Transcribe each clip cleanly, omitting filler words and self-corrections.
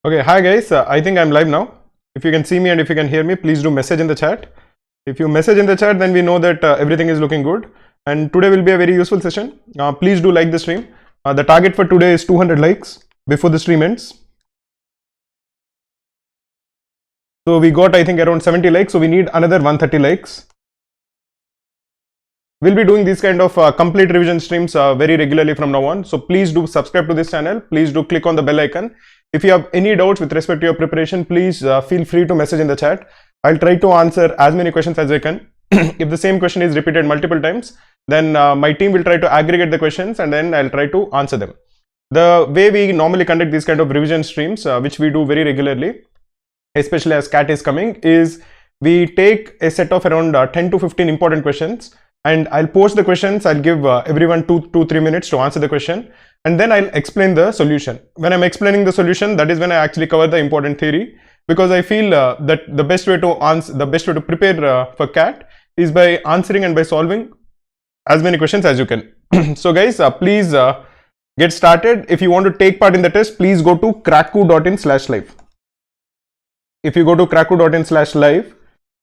Okay, hi guys, I think I'm live now. If you can see me and if you can hear me, please do message in the chat. If you message in the chat, then we know that everything is looking good. And today will be a very useful session. Please do like the stream. The target for today is 200 likes before the stream ends. So we got, I think, around 70 likes. So we need another 130 likes. We'll be doing these kind of complete revision streams very regularly from now on. So please do subscribe to this channel. Please do click on the bell icon. If you have any doubts with respect to your preparation, please feel free to message in the chat. I'll try to answer as many questions as I can. If the same question is repeated multiple times, then my team will try to aggregate the questions and then I'll try to answer them. The way we normally conduct these kind of revision streams, which we do very regularly, especially as CAT is coming, is we take a set of around 10 to 15 important questions and I'll post the questions. I'll give everyone 2-3 minutes to answer the question, and then I'll explain the solution. When I'm explaining the solution, that is when I actually cover the important theory, because I feel that the best way to prepare for CAT is by answering and by solving as many questions as you can. So guys, please get started. If you want to take part in the test, please go to cracku.in/live. If you go to cracku.in/live,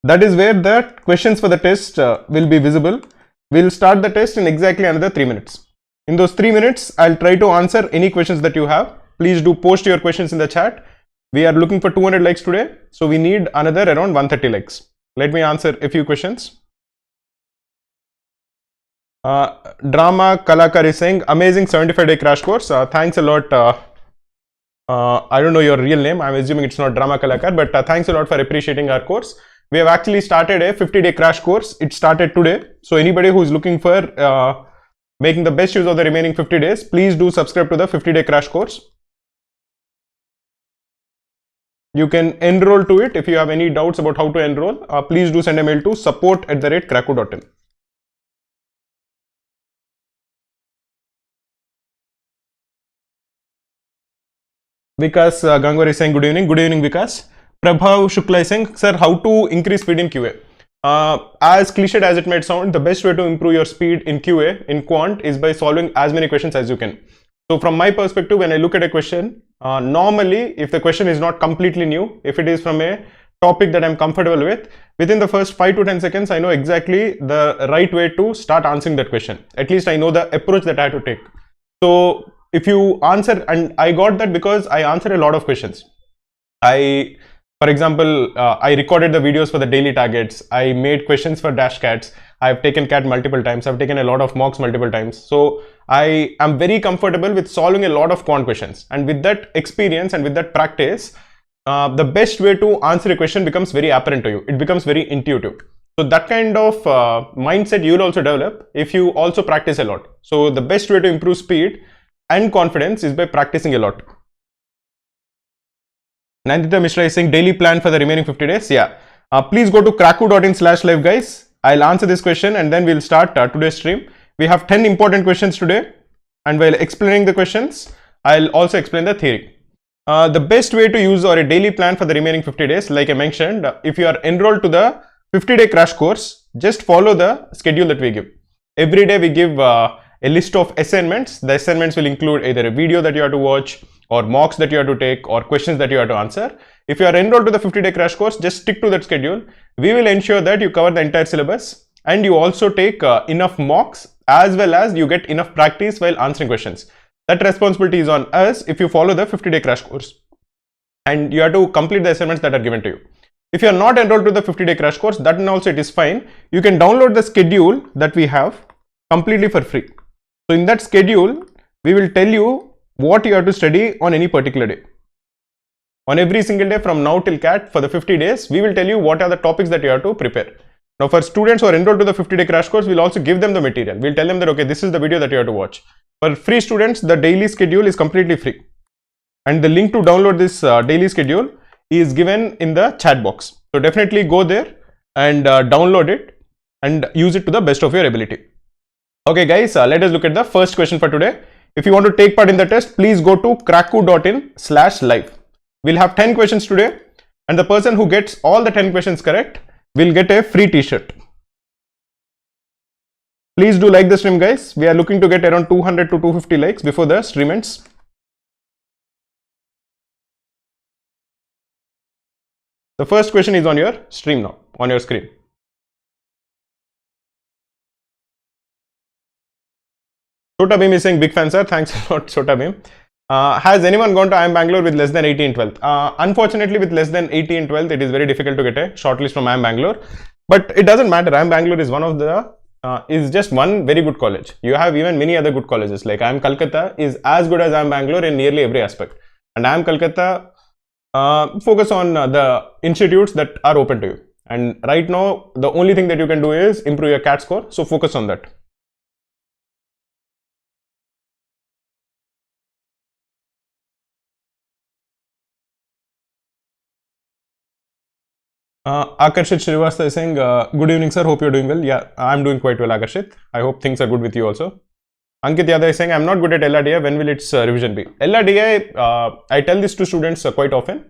that is where the questions for the test will be visible. We'll start the test in exactly another 3 minutes. In those 3 minutes, I'll try to answer any questions that you have. Please do post your questions in the chat. We are looking for 200 likes today, so we need another around 130 likes. Let me answer a few questions. Drama Kalakar is saying, amazing 75-day crash course. Thanks a lot. I don't know your real name. I'm assuming it's not Drama Kalakar, but thanks a lot for appreciating our course. We have actually started a 50-day crash course. It started today. So anybody who is looking for making the best use of the remaining 50 days, please do subscribe to the 50-day crash course. You can enroll to it. If you have any doubts about how to enroll, please do send a mail to support@cracku.in. Vikas Gangwar is saying good evening. Good evening, Vikas. Prabhav Shukla is saying, sir, how to increase speed in QA? As cliched as it might sound, the best way to improve your speed in QA, in quant, is by solving as many questions as you can. So from my perspective, when I look at a question, normally, if the question is not completely new, if it is from a topic that I'm comfortable with, within the first 5 to 10 seconds, I know exactly the right way to start answering that question. At least I know the approach that I have to take. So if you answer, and I got that because I answer a lot of questions. For example, I recorded the videos for the daily targets. I made questions for dash cats. I've taken CAT multiple times. I've taken a lot of mocks multiple times. So I am very comfortable with solving a lot of quant questions. And with that experience and with that practice, the best way to answer a question becomes very apparent to you. It becomes very intuitive. So that kind of mindset you will also develop if you also practice a lot. So the best way to improve speed and confidence is by practicing a lot. Nandita Mishra is saying daily plan for the remaining 50 days. Yeah. Please go to cracku.in/live, guys. I'll answer this question and then we'll start today's stream. We have 10 important questions today. And while explaining the questions, I'll also explain the theory. The best way to use or a daily plan for the remaining 50 days, like I mentioned, if you are enrolled to the 50-day crash course, just follow the schedule that we give. Every day we give a list of assignments. The assignments will include either a video that you have to watch, or mocks that you have to take, or questions that you have to answer. If you are enrolled to the 50-day crash course, just stick to that schedule. We will ensure that you cover the entire syllabus and you also take enough mocks, as well as you get enough practice while answering questions. That responsibility is on us if you follow the 50-day crash course. And you have to complete the assignments that are given to you. If you are not enrolled to the 50-day crash course, then also it is fine. You can download the schedule that we have completely for free. So in that schedule, we will tell you what you have to study on any particular day. On every single day from now till CAT for the 50 days, we will tell you what are the topics that you have to prepare. Now for students who are enrolled to the 50-day crash course, we'll also give them the material. We'll tell them that, okay, this is the video that you have to watch. For free students, the daily schedule is completely free. And the link to download this daily schedule is given in the chat box. So definitely go there and download it and use it to the best of your ability. Okay guys, let us look at the first question for today. If you want to take part in the test, please go to cracku.in/live. We'll have 10 questions today, and the person who gets all the 10 questions correct will get a free t-shirt. Please do like the stream, guys. We are looking to get around 200 to 250 likes before the stream ends. The first question is on your stream now, on your screen. Chota Beam is saying big fan sir, thanks a lot Chota Beam. Has anyone gone to IIM Bangalore with less than 80 in 12th? Unfortunately, with less than 80 in 12th, it is very difficult to get a shortlist from IIM Bangalore. But it doesn't matter. IIM Bangalore is one of the is just one very good college. You have even many other good colleges. Like IIM Calcutta is as good as IIM Bangalore in nearly every aspect. And IIM Calcutta focus on the institutes that are open to you. And right now, the only thing that you can do is improve your CAT score. So focus on that. Akarshit Srivastava is saying, good evening sir, hope you're doing well. Yeah, I'm doing quite well Akarshit. I hope things are good with you also. Ankit Yadav is saying, I'm not good at LRDI, when will its revision be? LRDI, I tell this to students quite often.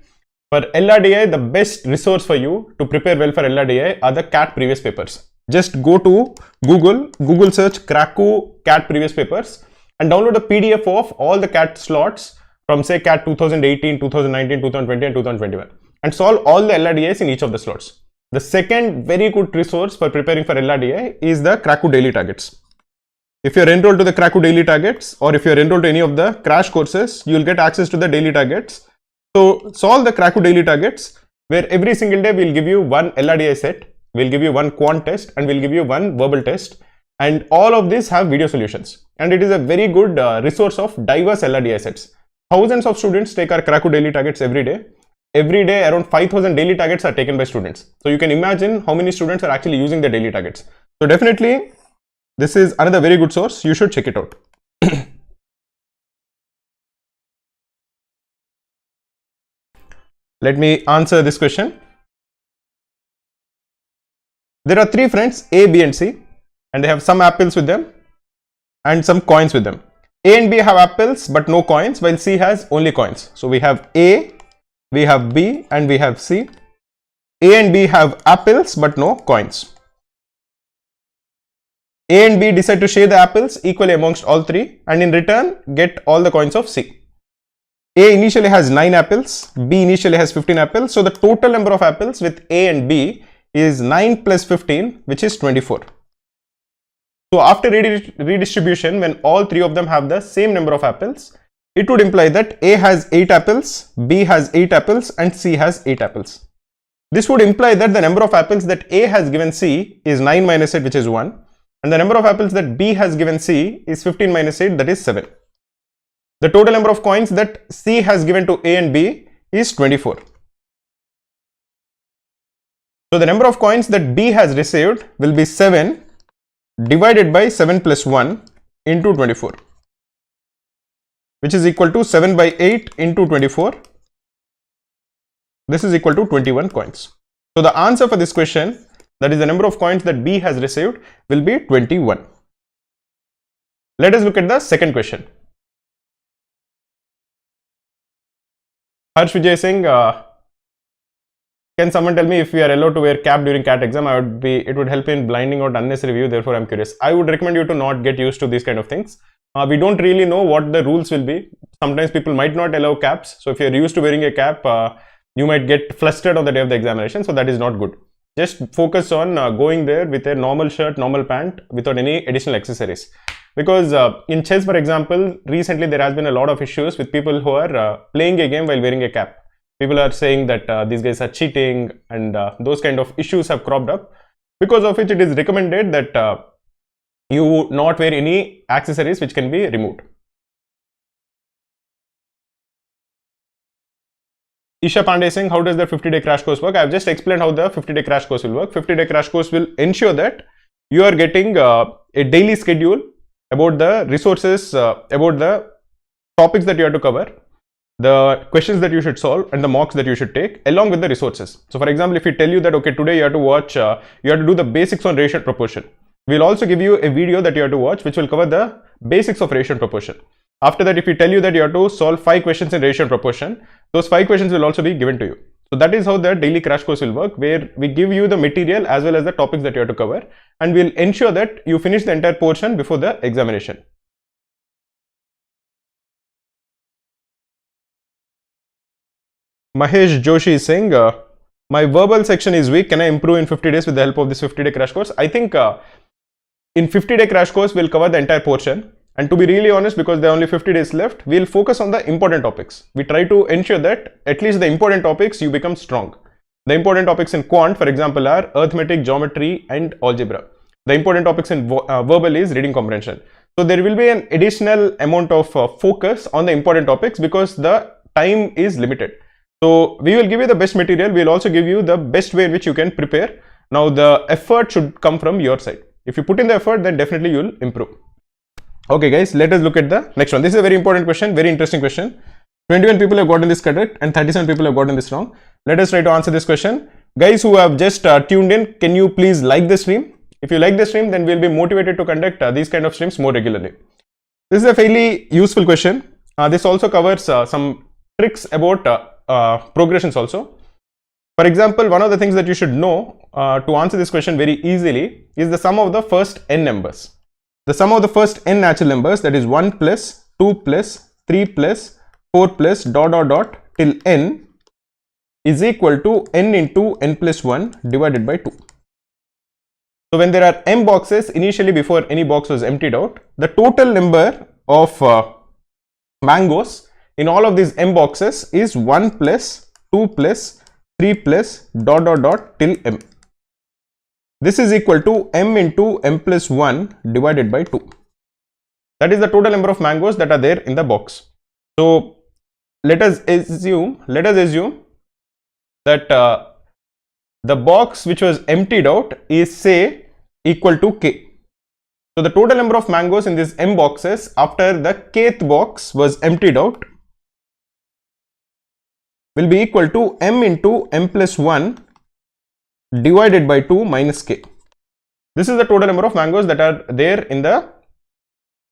For LRDI, the best resource for you to prepare well for LRDI are the CAT previous papers. Just go to Google search Kraku CAT previous papers and download a PDF of all the CAT slots from say CAT 2018, 2019, 2020 and 2021 and solve all the LRDIs in each of the slots. The second very good resource for preparing for LRDI is the Kraku daily targets. If you're enrolled to the Kraku daily targets or if you're enrolled to any of the crash courses, you'll get access to the daily targets. So solve the Kraku daily targets where every single day we'll give you one LRDI set, we'll give you one quant test and we'll give you one verbal test, and all of these have video solutions, and it is a very good resource of diverse LRDI sets. Thousands of students take our Kraku daily targets every day. Every day around 5,000 daily targets are taken by students. So you can imagine how many students are actually using the daily targets. So definitely this is another very good source. You should check it out. Let me answer this question. There are three friends A, B and C, and they have some apples with them and some coins with them. A and B have apples but no coins, while C has only coins. So we have A, we have B and we have C. A and B have apples but no coins. A and B decide to share the apples equally amongst all three and in return get all the coins of C. A initially has 9 apples, B initially has 15 apples. So the total number of apples with A and B is 9 plus 15, which is 24. So after redistribution, when all three of them have the same number of apples, it would imply that A has 8 apples, B has 8 apples and C has 8 apples. This would imply that the number of apples that A has given C is 9 minus 8, which is 1. And the number of apples that B has given C is 15 minus 8, that is 7. The total number of coins that C has given to A and B is 24. So the number of coins that B has received will be 7 divided by 7 plus 1 into 24, which is equal to 7 by 8 into 24. This is equal to 21 coins. So the answer for this question, that is the number of coins that B has received, will be 21. Let us look at the second question. Harsh Vijay saying, can someone tell me if we are allowed to wear cap during CAT exam? It would help in blinding out unnecessary view. Therefore, I'm curious. I would recommend you to not get used to these kind of things. We don't really know what the rules will be. Sometimes people might not allow caps. So if you're used to wearing a cap, you might get flustered on the day of the examination. So that is not good. Just focus on going there with a normal shirt, normal pant without any additional accessories. Because in chess, for example, recently there has been a lot of issues with people who are playing a game while wearing a cap. People are saying that these guys are cheating, and those kind of issues have cropped up, because of which it is recommended that you not wear any accessories which can be removed. Isha Pandey saying, how does the 50-day crash course work? I have just explained how the 50-day crash course will work. 50-day crash course will ensure that you are getting a daily schedule about the resources, about the topics that you have to cover, the questions that you should solve and the mocks that you should take along with the resources. So for example, if we tell you that, okay, today you have to watch, you have to do the basics on ratio and proportion. We'll also give you a video that you have to watch, which will cover the basics of ratio and proportion. After that, if we tell you that you have to solve 5 questions in ratio and proportion, those 5 questions will also be given to you. So that is how the daily crash course will work, where we give you the material as well as the topics that you have to cover, and we'll ensure that you finish the entire portion before the examination. Mahesh Joshi is saying, my verbal section is weak. Can I improve in 50 days with the help of this 50-day crash course? I think in 50-day crash course, we'll cover the entire portion. And to be really honest, because there are only 50 days left, we'll focus on the important topics. We try to ensure that at least the important topics you become strong. The important topics in quant, for example, are arithmetic, geometry, and algebra. The important topics in verbal is reading comprehension. So there will be an additional amount of focus on the important topics because the time is limited. So we will give you the best material. We will also give you the best way in which you can prepare. Now the effort should come from your side. If you put in the effort, then definitely you will improve. Okay guys, let us look at the next one. This is a very important question, very interesting question. 21 people have gotten this correct and 37 people have gotten this wrong. Let us try to answer this question. Guys who have just tuned in, can you please like the stream? If you like the stream, then we'll be motivated to conduct these kind of streams more regularly. This is a fairly useful question. This also covers some tricks about progressions also. For example, one of the things that you should know to answer this question very easily is the sum of the first n numbers. The sum of the first n natural numbers, that is 1 plus 2 plus 3 plus 4 plus ... till n is equal to n into n plus 1 divided by 2. So when there are m boxes, initially before any box was emptied out, the total number of mangoes in all of these m boxes is 1 plus 2 plus 3 plus ... till m. This is equal to m into m plus 1 divided by 2. That is the total number of mangoes that are there in the box. So let us assume that the box which was emptied out is, say, equal to k. So the total number of mangoes in these m boxes after the kth box was emptied out will be equal to m into m plus 1 divided by 2 minus k. This is the total number of mangoes that are there in the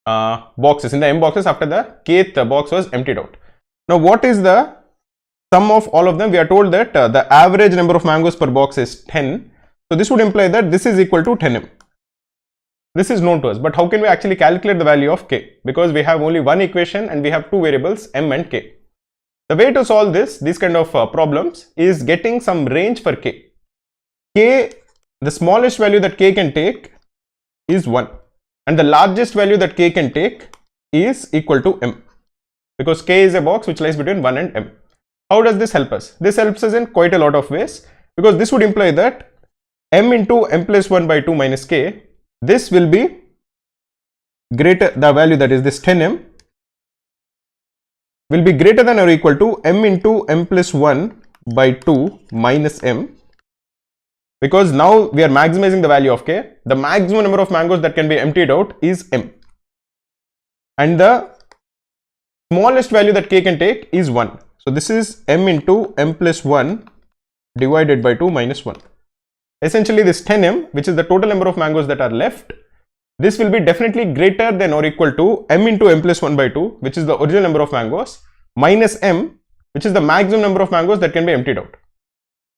boxes, in the m boxes after the kth box was emptied out. Now what is the sum of all of them? We are told that the average number of mangoes per box is 10. So this would imply that this is equal to 10m. This is known to us, but how can we actually calculate the value of k? Because we have only one equation and we have two variables m and k. The way to solve these kind of problems is getting some range for k. K, the smallest value that k can take is 1 and the largest value that k can take is equal to m, because k is a box which lies between 1 and m. How does this help us? This helps us in quite a lot of ways, because this would imply that m into m plus 1 by 2 minus k, this will be greater, the value that is this 10m will be greater than or equal to m into m plus 1 by 2 minus m, because now we are maximizing the value of k. The maximum number of mangoes that can be emptied out is m and the smallest value that k can take is 1. So this is m into m plus 1 divided by 2 minus 1. Essentially this 10m, which is the total number of mangoes that are left, this will be definitely greater than or equal to m into m plus 1 by 2, which is the original number of mangoes, minus m, which is the maximum number of mangoes that can be emptied out.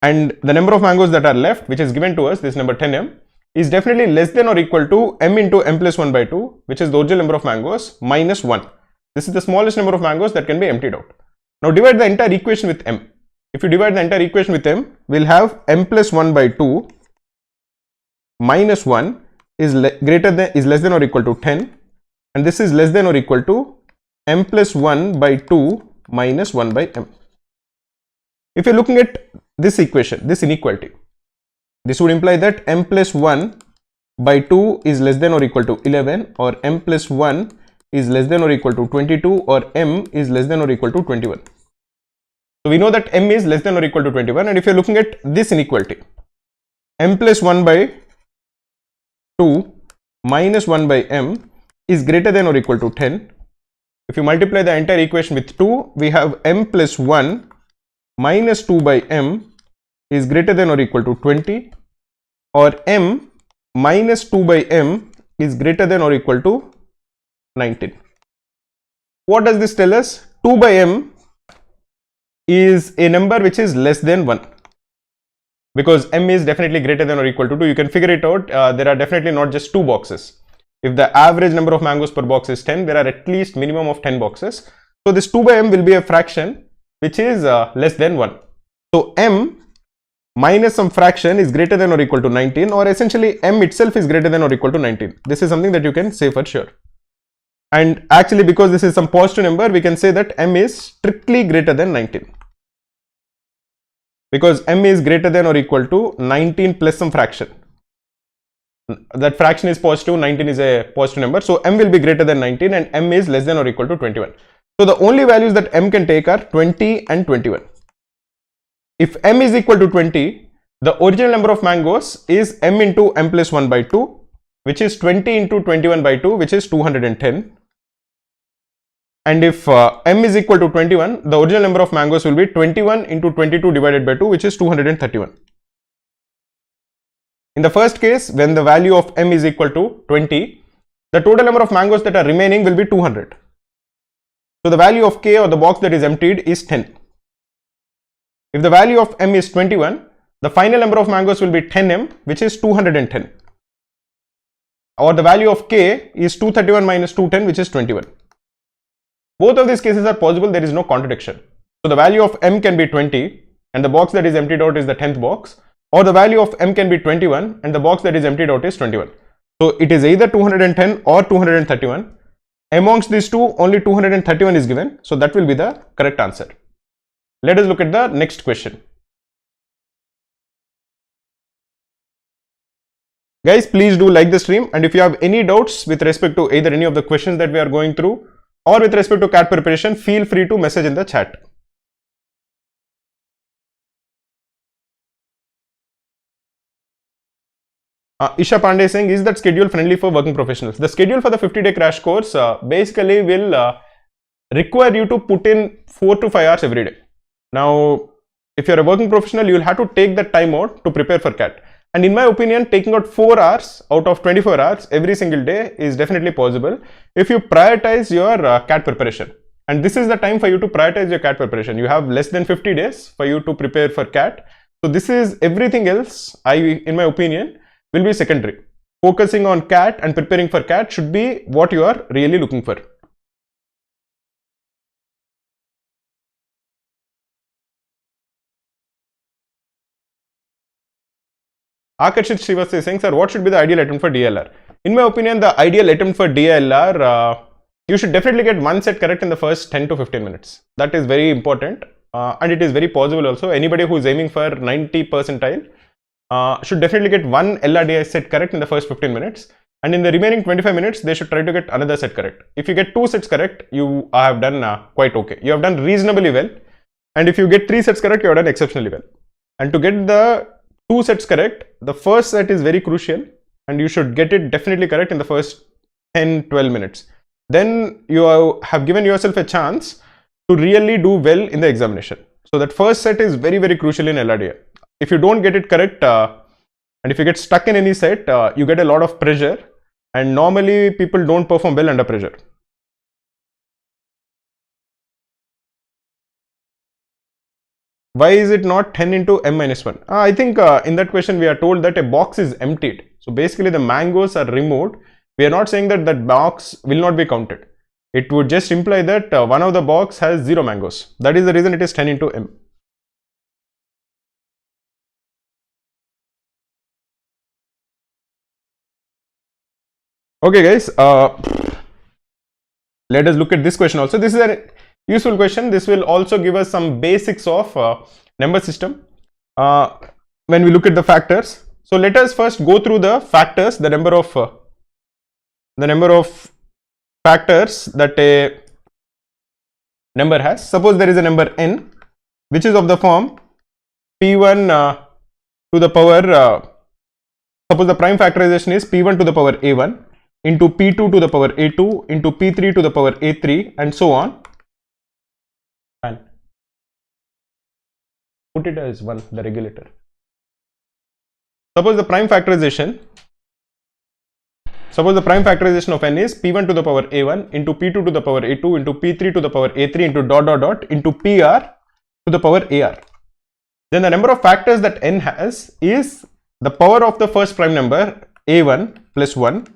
And the number of mangoes that are left, which is given to us, this number 10m, is definitely less than or equal to m into m plus 1 by 2, which is the original number of mangoes, minus 1. This is the smallest number of mangoes that can be emptied out. Now divide the entire equation with m. If you divide the entire equation with m, we'll have m plus 1 by 2 minus 1 is less than or equal to 10, and this is less than or equal to m plus 1 by 2 minus 1 by m. If you're looking at this equation, this inequality, this would imply that m plus 1 by 2 is less than or equal to 11, or m plus 1 is less than or equal to 22, or m is less than or equal to 21. So we know that m is less than or equal to 21, and if you're looking at this inequality, m plus 1 by 2 minus 1 by m is greater than or equal to 10. If you multiply the entire equation with 2, we have m plus 1 minus 2 by m is greater than or equal to 20, or m minus 2 by m is greater than or equal to 19. What does this tell us? 2 by m is a number which is less than 1, because m is definitely greater than or equal to 2. You can figure it out. There are definitely not just 2 boxes. If the average number of mangoes per box is 10, there are at least minimum of 10 boxes. So this 2 by m will be a fraction which is less than 1. So m minus some fraction is greater than or equal to 19, or essentially m itself is greater than or equal to 19. This is something that you can say for sure. And actually, because this is some positive number, we can say that m is strictly greater than 19. Because m is greater than or equal to 19 plus some fraction. That fraction is positive, 19 is a positive number. So m will be greater than 19 and m is less than or equal to 21. So the only values that m can take are 20 and 21. If m is equal to 20, the original number of mangoes is m into m plus 1 by 2, which is 20 into 21 by 2, which is 210. And if m is equal to 21, the original number of mangoes will be 21 into 22 divided by 2, which is 231. In the first case, when the value of m is equal to 20, the total number of mangoes that are remaining will be 200. So the value of k, or the box that is emptied, is 10. If the value of m is 21, the final number of mangoes will be 10m, which is 210. Or the value of k is 231 minus 210, which is 21. Both of these cases are possible, there is no contradiction. So the value of m can be 20 and the box that is emptied out is the 10th box, or the value of m can be 21 and the box that is emptied out is 21. So it is either 210 or 231. Amongst these two, only 231 is given, so that will be the correct answer. Let us look at the next question. Guys, please do like the stream, and if you have any doubts with respect to either any of the questions that we are going through or with respect to CAT preparation, feel free to message in the chat. Isha Pandey is saying, is that schedule friendly for working professionals? The schedule for the 50-day crash course basically will require you to put in 4 to 5 hours every day. Now, if you're a working professional, you will have to take that time out to prepare for CAT. And in my opinion, taking out 4 hours out of 24 hours every single day is definitely possible if you prioritize your CAT preparation. And this is the time for you to prioritize your CAT preparation. You have less than 50 days for you to prepare for CAT. So this is everything else, in my opinion, will be secondary. Focusing on CAT and preparing for CAT should be what you are really looking for. Akarshit Srivastava is saying, sir, what should be the ideal attempt for DLR? In my opinion, the ideal attempt for DLR, you should definitely get one set correct in the first 10 to 15 minutes. That is very important and it is very possible also. Anybody who is aiming for 90 percentile should definitely get one LRDI set correct in the first 15 minutes. And in the remaining 25 minutes, they should try to get another set correct. If you get 2 sets correct, you have done quite okay. You have done reasonably well. And if you get 3 sets correct, you have done exceptionally well. And to get the 2 sets correct, the first set is very crucial and you should get it definitely correct in the first 10-12 minutes. Then you have given yourself a chance to really do well in the examination. So that first set is very, very crucial in LRDI. If you don't get it correct and if you get stuck in any set, you get a lot of pressure, and normally people don't perform well under pressure. Why is it not 10 into m minus 1? I think in that question we are told that a box is emptied. So basically the mangoes are removed. We are not saying that that box will not be counted. It would just imply that one of the box has 0 mangoes. That is the reason it is 10 into m. Okay guys, let us look at this question also. This is a useful question. This will also give us some basics of number system when we look at the factors. So let us first go through the factors, the number of factors that a number has. Suppose there is a number n which is of the form p1 to the power, suppose the prime factorization is p1 to the power a1 into p2 to the power a2 into p3 to the power a3 and so on. And put it as 1, the regulator. Suppose the prime factorization of n is p1 to the power a1 into p2 to the power a2 into p3 to the power a3 into dot dot dot into pr to the power ar. Then the number of factors that n has is the power of the first prime number a1 plus 1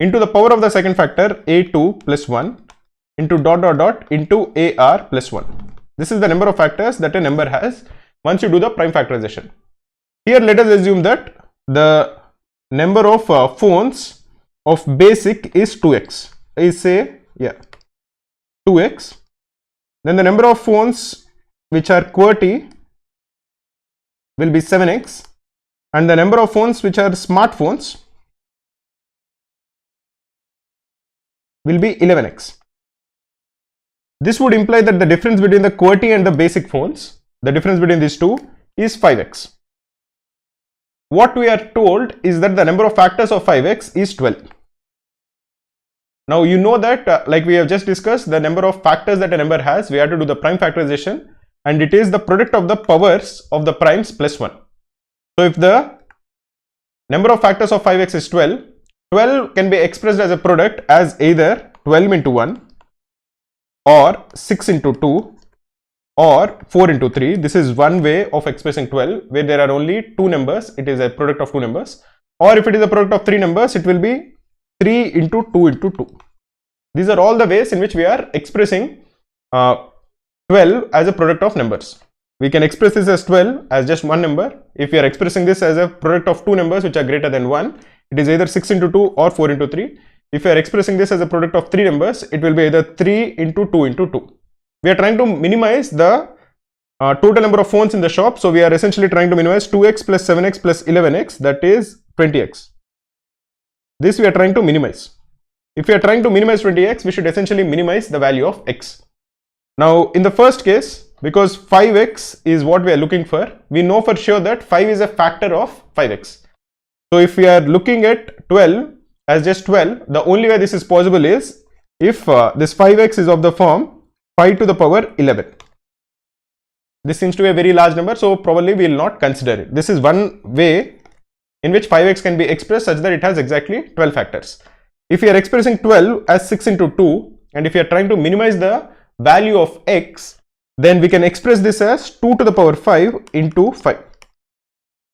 into the power of the second factor a2 plus 1 into dot dot dot into ar plus 1. This is the number of factors that a number has. once you do the prime factorization. Here let us assume that the number of phones of basic is 2x, is say 2x. Then the number of phones which are QWERTY will be 7x, and the number of phones which are smartphones will be 11x. This would imply that the difference between the QWERTY and the basic phones, the difference between these two is 5x. What we are told is that the number of factors of 5x is 12. Now you know that like we have just discussed, the number of factors that a number has, we have to do the prime factorization, and it is the product of the powers of the primes plus 1. So if the number of factors of 5x is 12, 12 can be expressed as a product as either 12 into 1 or 6 into 2 or 4 into 3. This is one way of expressing 12 where there are only two numbers, it is a product of two numbers. Or if it is a product of three numbers, it will be 3 into 2 into 2. These are all the ways in which we are expressing 12 as a product of numbers. We can express this as 12 as just one number. If we are expressing this as a product of two numbers which are greater than 1, it is either 6 into 2 or 4 into 3. If we are expressing this as a product of three numbers, it will be either 3 into 2 into 2. We are trying to minimize the total number of phones in the shop. So we are essentially trying to minimize 2x plus 7x plus 11x, that is 20x. This we are trying to minimize. If we are trying to minimize 20x, we should essentially minimize the value of x. Now in the first case, because 5x is what we are looking for, we know for sure that 5 is a factor of 5x. So if we are looking at 12 as just 12, the only way this is possible is if this 5x is of the form 5 to the power 11. This seems to be a very large number, so probably we will not consider it. This is one way in which 5x can be expressed such that it has exactly 12 factors. If we are expressing 12 as 6 into 2, and if we are trying to minimize the value of x, then we can express this as 2 to the power 5 into 5.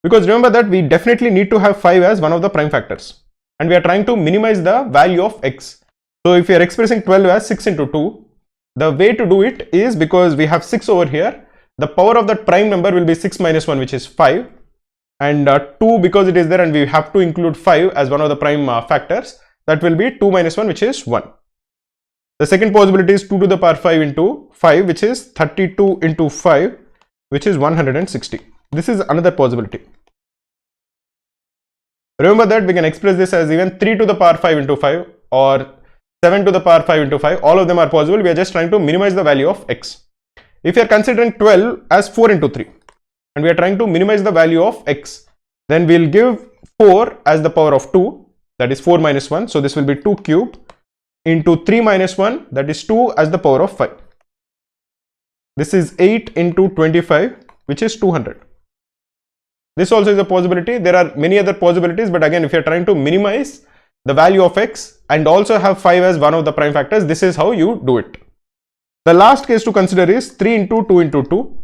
Because remember that we definitely need to have 5 as one of the prime factors, and we are trying to minimize the value of x. So if we are expressing 12 as 6 into 2, the way to do it is, because we have 6 over here, the power of that prime number will be 6 minus 1, which is 5, and 2 because it is there and we have to include 5 as one of the prime factors, that will be 2 minus 1, which is 1. The second possibility is 2 to the power 5 into 5, which is 32 into 5, which is 160. This is another possibility. Remember that we can express this as even 3 to the power 5 into 5 or 7 to the power 5 into 5. All of them are possible. We are just trying to minimize the value of x. If you are considering 12 as 4 into 3 and we are trying to minimize the value of x, then we will give 4 as the power of 2, that is 4 minus 1. So this will be 2 cube into 3 minus 1, that is 2 as the power of 5. This is 8 into 25, which is 200. This also is a possibility. There are many other possibilities, but again, if you are trying to minimize the value of x and also have 5 as one of the prime factors, this is how you do it. The last case to consider is 3 into 2 into 2.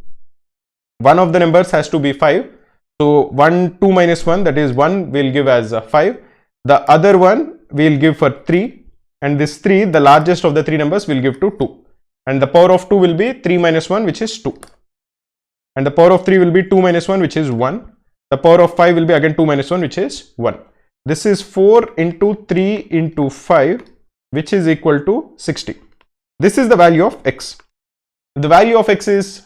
One of the numbers has to be 5. So 2 minus 1, that is 1, we will give as 5. The other one we will give for 3, and this 3, the largest of the three numbers, will give to 2. And the power of 2 will be 3 minus 1, which is 2. And the power of 3 will be 2 minus 1, which is 1. The power of 5 will be again 2 minus 1, which is 1. This is 4 into 3 into 5, which is equal to 60. This is the value of x. The value of x is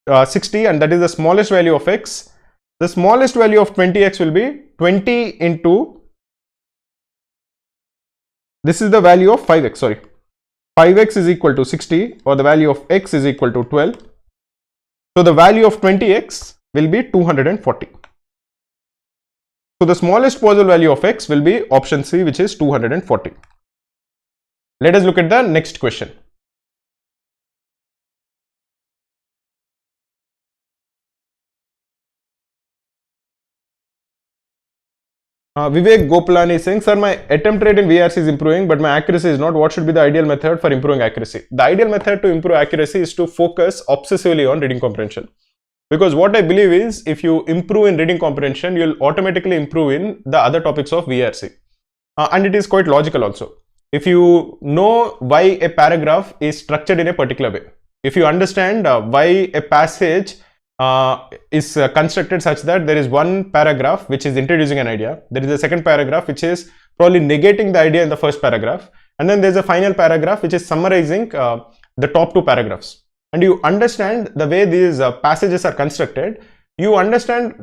60, and that is the smallest value of x. The smallest value of 20x will be 20 into, this is the value of 5x, sorry. 5x is equal to 60, or the value of x is equal to 12. So the value of 20x will be 240. So the smallest possible value of x will be option C, which is 240. Let us look at the next question. Vivek Gopalani is saying, sir, my attempt rate in VRC is improving, but my accuracy is not. What should be the ideal method for improving accuracy? The ideal method to improve accuracy is to focus obsessively on reading comprehension. Because what I believe is, if you improve in reading comprehension, you will automatically improve in the other topics of VRC. And it is quite logical also. If you know why a paragraph is structured in a particular way, if you understand why a passage is constructed such that there is one paragraph which is introducing an idea, there is a second paragraph which is probably negating the idea in the first paragraph, and then there's a final paragraph which is summarizing the top two paragraphs. And you understand the way these passages are constructed, you understand,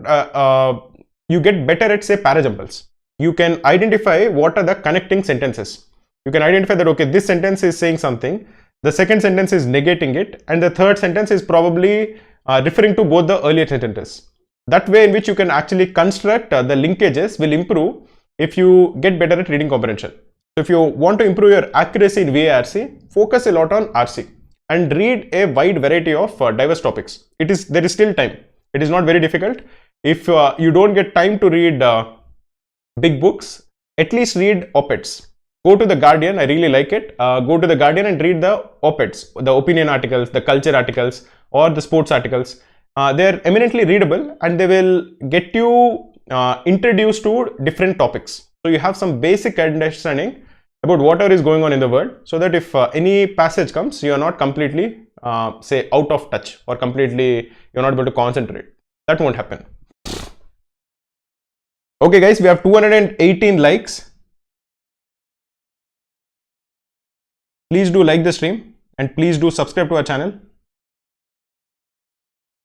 you get better at, say, parajumples. You can identify what are the connecting sentences. You can identify that, okay, this sentence is saying something, the second sentence is negating it, and the third sentence is probably referring to both the earlier sentences. That way in which you can actually construct the linkages will improve if you get better at reading comprehension. So if you want to improve your accuracy in VARC, focus a lot on RC and read a wide variety of diverse topics. There is still time. It is not very difficult. If you don't get time to read big books, at least read op-eds. Go to the Guardian, I really like it. Go to the Guardian and read the op-eds, the opinion articles, the culture articles, or the sports articles. They are eminently readable and they will get you introduced to different topics. So you have some basic understanding about whatever is going on in the world, so that if any passage comes, you are not completely say out of touch or completely you're not able to concentrate. That won't happen. Okay guys, we have 218 likes. Please do like the stream and please do subscribe to our channel.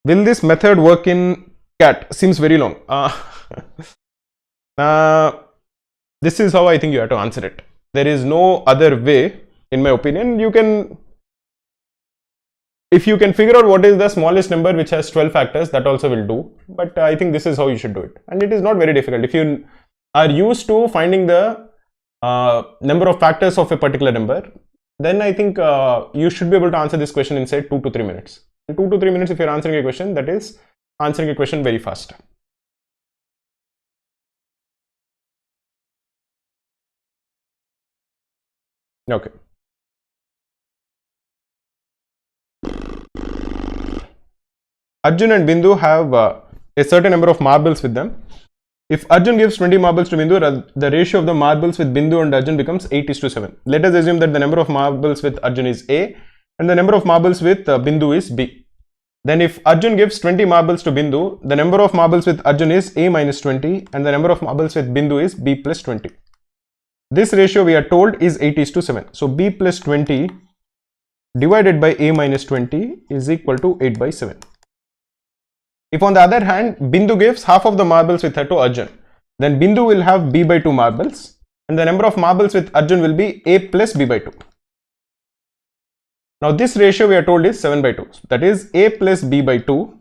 Will this method work in CAT? Seems very long. This is how I think you have to answer it. There is no other way, in my opinion. If you can figure out what is the smallest number which has 12 factors, that also will do. But I think this is how you should do it. And it is not very difficult. If you are used to finding the number of factors of a particular number, then I think you should be able to answer this question in, say, 2 to 3 minutes. In 2 to 3 minutes, if you're answering a question, that is answering a question very fast. Okay. Arjun and Bindu have a certain number of marbles with them. If Arjun gives 20 marbles to Bindu, the ratio of the marbles with Bindu and Arjun becomes 8:7. Let us assume that the number of marbles with Arjun is A and the number of marbles with Bindu is B. Then if Arjun gives 20 marbles to Bindu, the number of marbles with Arjun is A minus 20 and the number of marbles with Bindu is B plus 20. This ratio we are told is 8:7. So B plus 20 divided by A minus 20 is equal to 8/7. If on the other hand, Bindu gives half of the marbles with her to Arjun, then Bindu will have B by 2 marbles and the number of marbles with Arjun will be A plus B by 2. Now this ratio we are told is 7/2. That is A plus B by 2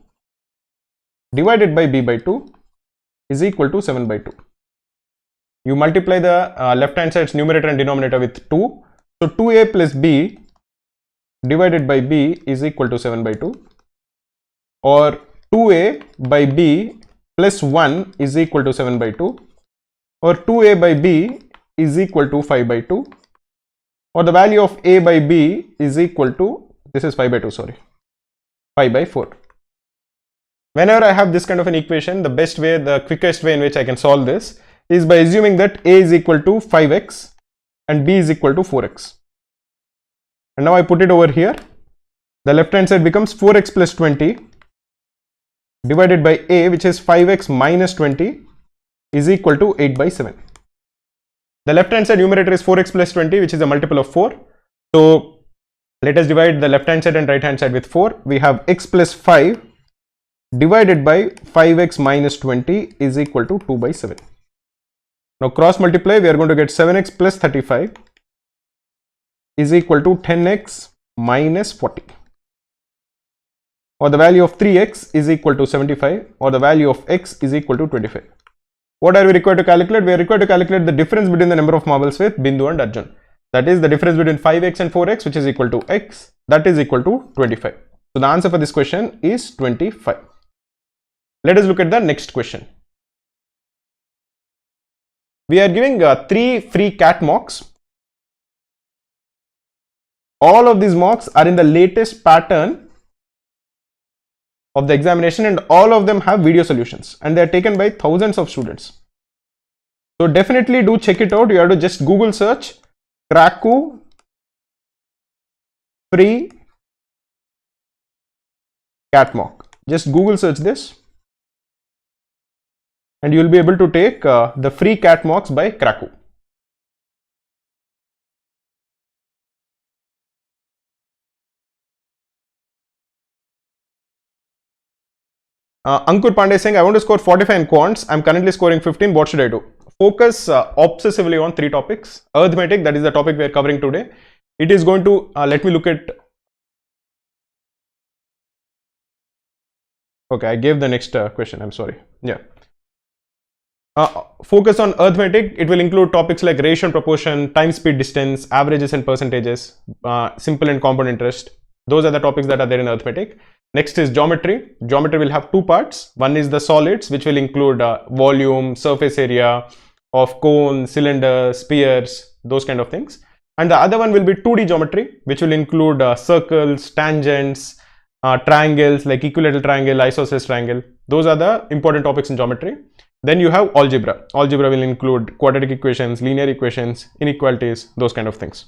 divided by B by 2 is equal to 7/2. You multiply the left hand side's numerator and denominator with 2. So 2A plus B divided by B is equal to 7/2, or 2A by B plus 1 is equal to 7/2, or 2A by B is equal to 5/2, or the value of A by B is equal to, this is 5/2, sorry, 5/4. Whenever I have this kind of an equation, the best way, the quickest way in which I can solve this is by assuming that A is equal to 5x and B is equal to 4x. And now I put it over here. The left hand side becomes 4x plus 20 divided by A, which is 5x minus 20, is equal to 8/7. The left hand side numerator is 4x plus 20, which is a multiple of 4. So let us divide the left hand side and right hand side with 4. We have x plus 5 divided by 5x minus 20 is equal to 2/7. Now cross multiply, we are going to get 7x plus 35 is equal to 10x minus 40. Or the value of 3x is equal to 75, or the value of x is equal to 25. What are we required to calculate? We are required to calculate the difference between the number of marbles with Bindu and Arjun. That is the difference between 5x and 4x, which is equal to x, that is equal to 25. So the answer for this question is 25. Let us look at the next question. We are giving 3 free CAT mocks. All of these mocks are in the latest pattern of the examination and all of them have video solutions and they are taken by thousands of students. So definitely do check it out. You have to just Google search Kraku free CAT mock. Just Google search this and you will be able to take the free CAT mocks by Krakow. Ankur Pandey saying, I want to score 45 in quants. I'm currently scoring 15. What should I do? Focus obsessively on 3 topics. Arithmetic, that is the topic we are covering today. It is going to, let me look at. Okay, I gave the next question. I'm sorry. Yeah. Focus on arithmetic. It will include topics like ratio and proportion, time, speed, distance, averages and percentages, simple and compound interest. Those are the topics that are there in arithmetic. Next is geometry. Geometry will have 2 parts. One is the solids, which will include volume, surface area of cone, cylinder, spheres, those kind of things. And the other one will be 2D geometry, which will include circles, tangents, triangles like equilateral triangle, isosceles triangle. Those are the important topics in geometry. Then you have algebra. Algebra will include quadratic equations, linear equations, inequalities, those kind of things.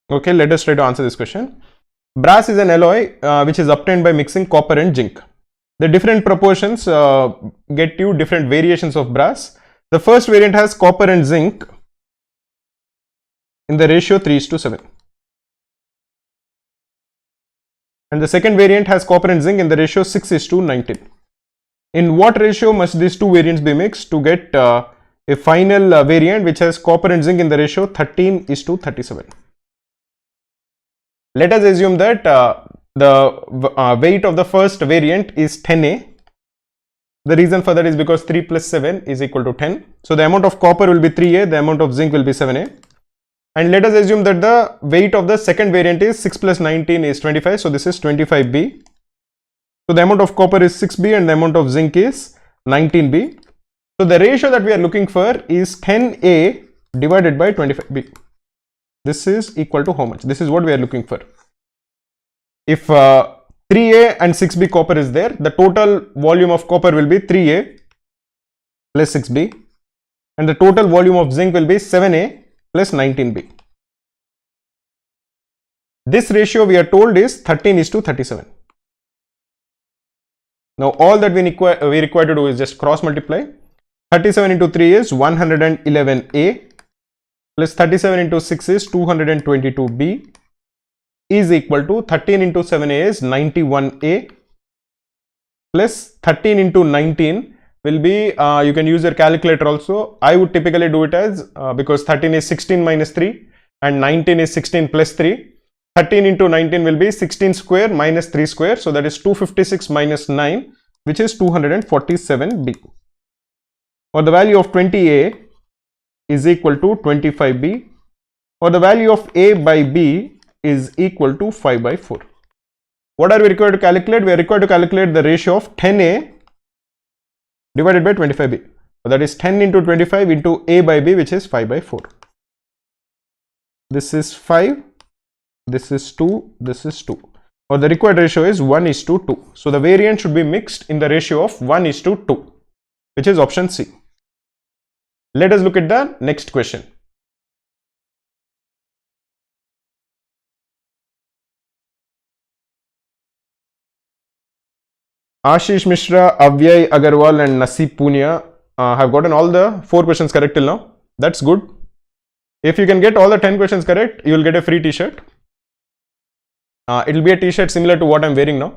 Okay, let us try to answer this question. Brass is an alloy which is obtained by mixing copper and zinc. The different proportions get you different variations of brass. The first variant has copper and zinc in the ratio 3:7. And the second variant has copper and zinc in the ratio 6:19. In what ratio must these 2 variants be mixed to get a final variant which has copper and zinc in the ratio 13:37? Let us assume that the weight of the first variant is 10A. The reason for that is because 3 plus 7 is equal to 10. So the amount of copper will be 3A, the amount of zinc will be 7A. And let us assume that the weight of the second variant is 6 plus 19 is 25. So this is 25B. So the amount of copper is 6B and the amount of zinc is 19B. So the ratio that we are looking for is 10A divided by 25B. This is equal to how much? This is what we are looking for. If 3A and 6B copper is there, the total volume of copper will be 3A plus 6B and the total volume of zinc will be 7A plus 19B. This ratio we are told is 13:37. Now all that we require to do is just cross multiply. 37 into 3 is 111A plus 37 into 6 is 222B is equal to 13 into 7A is 91A plus 13 into 19 will be, you can use your calculator also. I would typically do it as, because 13 is 16 minus 3 and 19 is 16 plus 3. 13 into 19 will be 16 square minus 3 square. So that is 256 minus 9, which is 247B. Or the value of 20A is equal to 25B, or the value of A by B is equal to 5 by 4. What are we required to calculate? We are required to calculate the ratio of 10A divided by 25B. So that is 10 into 25 into A by B, which is 5 by 4. This is 5, this is 2, this is 2. Or the required ratio is 1:2. So the variant should be mixed in the ratio of 1:2, which is option C. Let us look at the next question. Ashish Mishra, Avyay Agarwal and Nasib Punia have gotten all the 4 questions correct till now. That's good. If you can get all the 10 questions correct, you will get a free t-shirt. It will be a t-shirt similar to what I'm wearing now.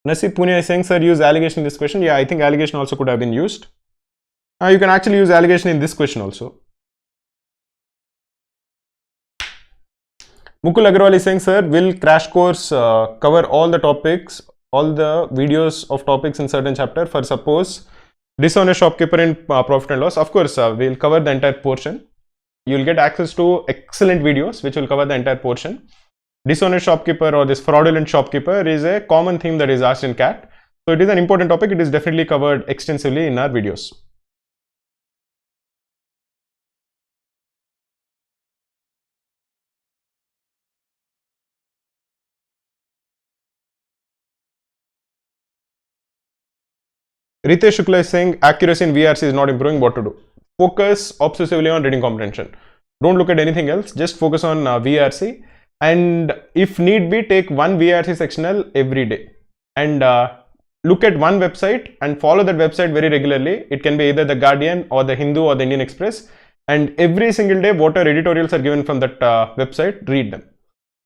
Nasib Punia is saying, sir, use allegation in this question. Yeah, I think allegation also could have been used. You can actually use allegation in this question also. Mukul Agarwal is saying, sir, will crash course cover all the topics, all the videos of topics in certain chapter? For suppose Dishonest shopkeeper in profit and loss. Of course, we'll cover the entire portion. You'll get access to excellent videos which will cover the entire portion. Dishonest shopkeeper or this fraudulent shopkeeper is a common theme that is asked in CAT. So it is an important topic. It is definitely covered extensively in our videos. Ritesh Shukla is saying accuracy in VRC is not improving. What to do? Focus obsessively on reading comprehension. Don't look at anything else. Just focus on VRC, and if need be, take one VRC sectional every day and look at one website and follow that website very regularly. It can be either the Guardian or the Hindu or the Indian Express, and every single day whatever editorials are given from that website, read them.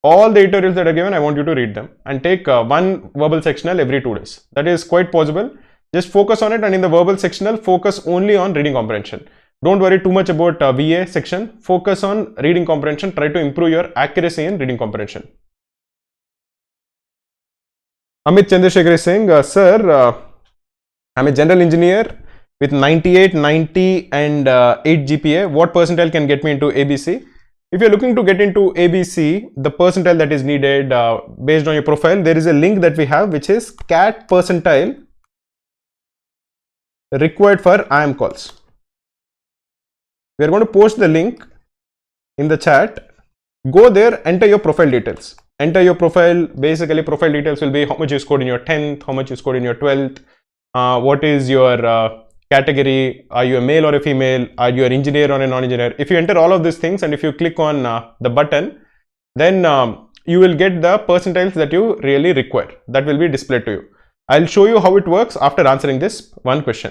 All the editorials that are given, I want you to read them and take one verbal sectional every 2 days. That is quite possible. Just focus on it, and in the verbal sectional, focus only on reading comprehension. Don't worry too much about VA section. Focus on reading comprehension. Try to improve your accuracy in reading comprehension. Amit Chandrasekhar is saying, Sir, I'm a general engineer with 98, 90 and 8 GPA. What percentile can get me into ABC? If you're looking to get into ABC, the percentile that is needed based on your profile, there is a link that we have which is CAT percentile required for IIM calls. We are going to post the link in the chat. Go there, enter your profile details. Enter your profile. Basically, profile details will be how much you scored in your 10th, how much you scored in your 12th, what is your category, are you a male or a female, are you an engineer or a non-engineer. If you enter all of these things and if you click on the button, then you will get the percentiles that you really require. That will be displayed to you. I'll show you how it works after answering this one question.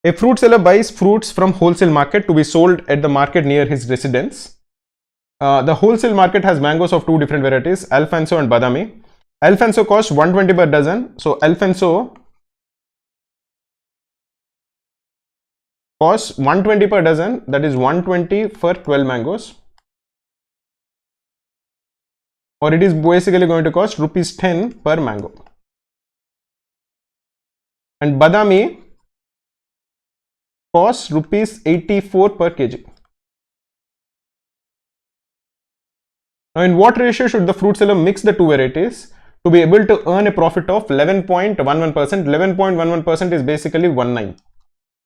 A fruit seller buys fruits from wholesale market to be sold at the market near his residence. The wholesale market has mangoes of 2 different varieties, Alfonso and Badami. Alfonso costs 120 per dozen. So Alfonso costs 120 per dozen. That is 120 for 12 mangoes. Or it is basically going to cost rupees 10 per mango. And Badami costs rupees 84 per kg. Now, in what ratio should the fruit seller mix the 2 varieties to be able to earn a profit of 11.11%? 11.11% is basically 1/9.